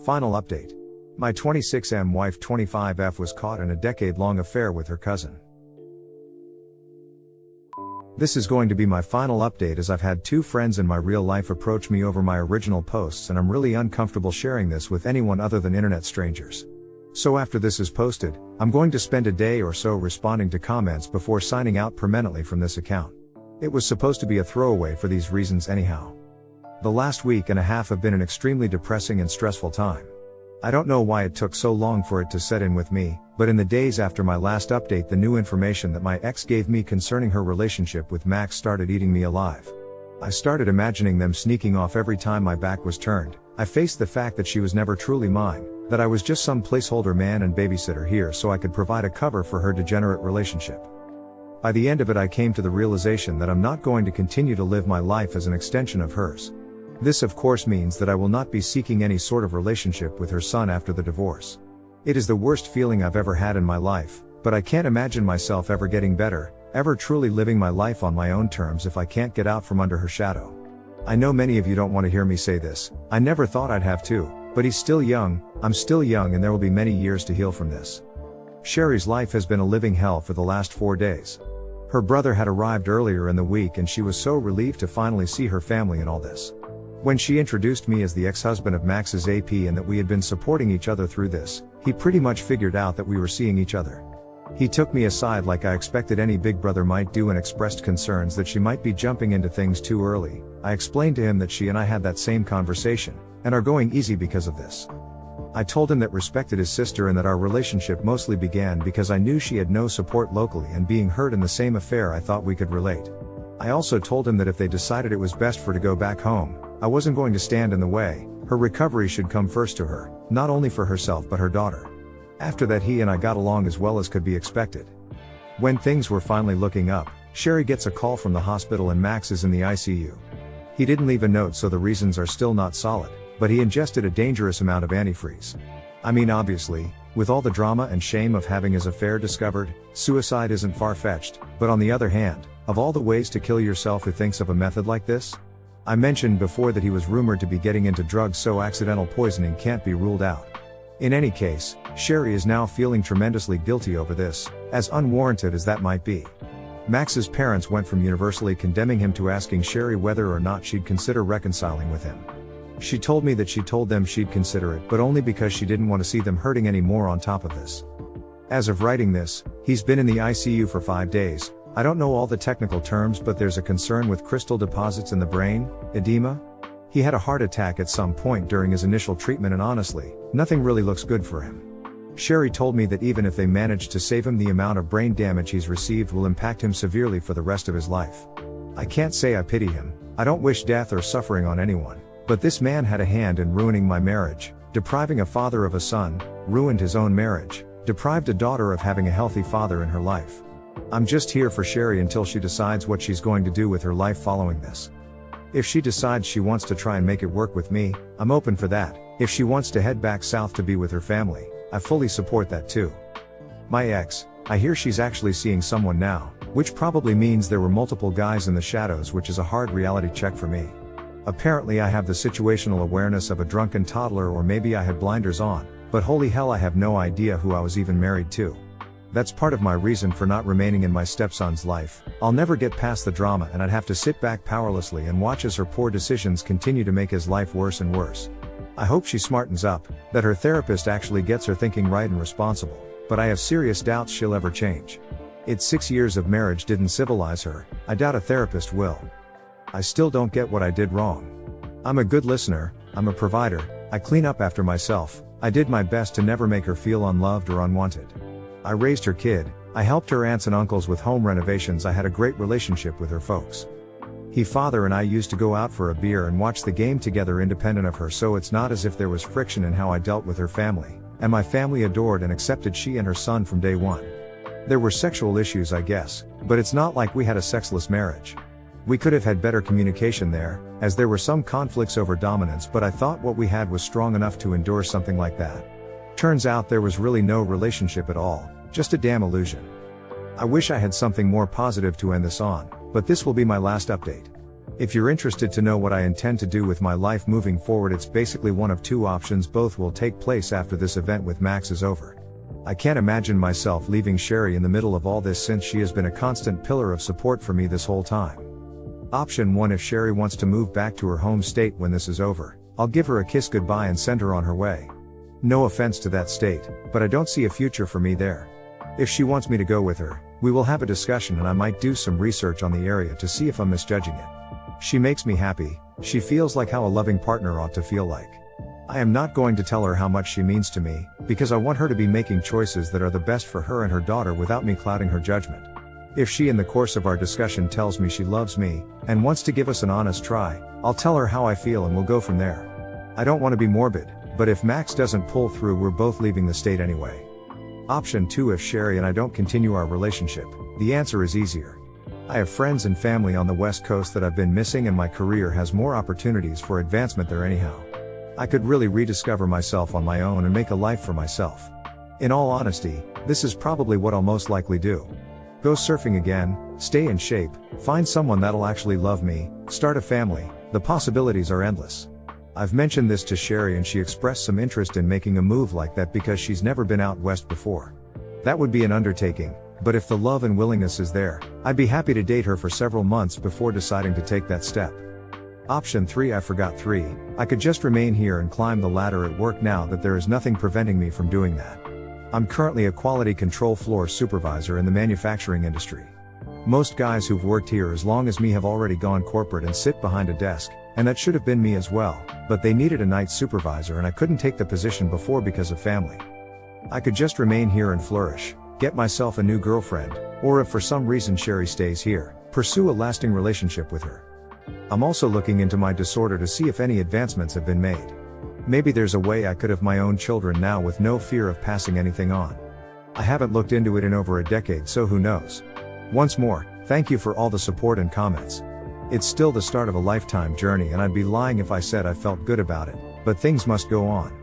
Final update. My 26M wife 25F was caught in a decade-long affair with her cousin. This is going to be my final update as I've had two friends in my real life approach me over my original posts and I'm really uncomfortable sharing this with anyone other than internet strangers. So after this is posted, I'm going to spend a day or so responding to comments before signing out permanently from this account. It was supposed to be a throwaway for these reasons anyhow. The last week and a half have been an extremely depressing and stressful time. I don't know why it took so long for it to set in with me, but in the days after my last update the new information that my ex gave me concerning her relationship with Max started eating me alive. I started imagining them sneaking off every time my back was turned. I faced the fact that she was never truly mine, that I was just some placeholder man and babysitter here so I could provide a cover for her degenerate relationship. By the end of it I came to the realization that I'm not going to continue to live my life as an extension of hers. This of course means that I will not be seeking any sort of relationship with her son after the divorce. It is the worst feeling I've ever had in my life, but I can't imagine myself ever getting better, ever truly living my life on my own terms if I can't get out from under her shadow. I know many of you don't want to hear me say this, I never thought I'd have to, but he's still young, I'm still young and there will be many years to heal from this. Sherry's life has been a living hell for the last 4 days. Her brother had arrived earlier in the week and she was so relieved to finally see her family and all this. When she introduced me as the ex-husband of Max's AP and that we had been supporting each other through this, he pretty much figured out that we were seeing each other. He took me aside like I expected any big brother might do and expressed concerns that she might be jumping into things too early. I explained to him that she and I had that same conversation, and are going easy because of this. I told him that respected his sister and that our relationship mostly began because I knew she had no support locally and being hurt in the same affair I thought we could relate. I also told him that if they decided it was best for her to go back home, I wasn't going to stand in the way. Her recovery should come first to her, not only for herself but her daughter. After that he and I got along as well as could be expected. When things were finally looking up, Sherry gets a call from the hospital and Max is in the ICU. He didn't leave a note so the reasons are still not solid, but he ingested a dangerous amount of antifreeze. I mean obviously, with all the drama and shame of having his affair discovered, suicide isn't far-fetched, but on the other hand, of all the ways to kill yourself who thinks of a method like this? I mentioned before that he was rumored to be getting into drugs so accidental poisoning can't be ruled out. In any case, Sherry is now feeling tremendously guilty over this, as unwarranted as that might be. Max's parents went from universally condemning him to asking Sherry whether or not she'd consider reconciling with him. She told me that she told them she'd consider it but only because she didn't want to see them hurting any more on top of this. As of writing this, he's been in the ICU for 5 days. I don't know all the technical terms but there's a concern with crystal deposits in the brain, edema. He had a heart attack at some point during his initial treatment and honestly, nothing really looks good for him. Sherry told me that even if they manage to save him the amount of brain damage he's received will impact him severely for the rest of his life. I can't say I pity him, I don't wish death or suffering on anyone, but this man had a hand in ruining my marriage, depriving a father of a son, ruined his own marriage, deprived a daughter of having a healthy father in her life. I'm just here for Sherry until she decides what she's going to do with her life following this. If she decides she wants to try and make it work with me, I'm open for that. If she wants to head back south to be with her family, I fully support that too. My ex, I hear she's actually seeing someone now, which probably means there were multiple guys in the shadows, which is a hard reality check for me. Apparently I have the situational awareness of a drunken toddler, or maybe I had blinders on, but holy hell I have no idea who I was even married to. That's part of my reason for not remaining in my stepson's life. I'll never get past the drama and I'd have to sit back powerlessly and watch as her poor decisions continue to make his life worse and worse. I hope she smartens up, that her therapist actually gets her thinking right and responsible, but I have serious doubts she'll ever change. It's 6 years of marriage didn't civilize her, I doubt a therapist will. I still don't get what I did wrong. I'm a good listener, I'm a provider, I clean up after myself, I did my best to never make her feel unloved or unwanted. I raised her kid, I helped her aunts and uncles with home renovations, I had a great relationship with her folks. Father and I used to go out for a beer and watch the game together independent of her, so it's not as if there was friction in how I dealt with her family, and my family adored and accepted she and her son from day one. There were sexual issues I guess, but it's not like we had a sexless marriage. We could have had better communication there, as there were some conflicts over dominance, but I thought what we had was strong enough to endure something like that. Turns out there was really no relationship at all, just a damn illusion. I wish I had something more positive to end this on, but this will be my last update. If you're interested to know what I intend to do with my life moving forward, it's basically one of two options. Both will take place after this event with Max is over. I can't imagine myself leaving Sherry in the middle of all this, since she has been a constant pillar of support for me this whole time. Option 1: if Sherry wants to move back to her home state when this is over, I'll give her a kiss goodbye and send her on her way. No offense to that state, but I don't see a future for me there. If she wants me to go with her, we will have a discussion and I might do some research on the area to see if I'm misjudging it. She makes me happy, she feels like how a loving partner ought to feel like. I am not going to tell her how much she means to me, because I want her to be making choices that are the best for her and her daughter without me clouding her judgment. If she in the course of our discussion tells me she loves me, and wants to give us an honest try, I'll tell her how I feel and we'll go from there. I don't want to be morbid, but if Max doesn't pull through, we're both leaving the state anyway. Option 2: if Sherry and I don't continue our relationship, the answer is easier. I have friends and family on the West Coast that I've been missing, and my career has more opportunities for advancement there anyhow. I could really rediscover myself on my own and make a life for myself. In all honesty, this is probably what I'll most likely do. Go surfing again, stay in shape, find someone that'll actually love me, start a family. The possibilities are endless. I've mentioned this to Sherry and she expressed some interest in making a move like that because she's never been out west before. That would be an undertaking, but if the love and willingness is there, I'd be happy to date her for several months before deciding to take that step. Option 3: I forgot 3, I could just remain here and climb the ladder at work now that there is nothing preventing me from doing that. I'm currently a quality control floor supervisor in the manufacturing industry. Most guys who've worked here as long as me have already gone corporate and sit behind a desk, and that should have been me as well, but they needed a night supervisor and I couldn't take the position before because of family. I could just remain here and flourish, get myself a new girlfriend, or if for some reason Sherry stays here, pursue a lasting relationship with her. I'm also looking into my disorder to see if any advancements have been made. Maybe there's a way I could have my own children now with no fear of passing anything on. I haven't looked into it in over a decade, so who knows. Once more, thank you for all the support and comments. It's still the start of a lifetime journey and I'd be lying if I said I felt good about it, but things must go on.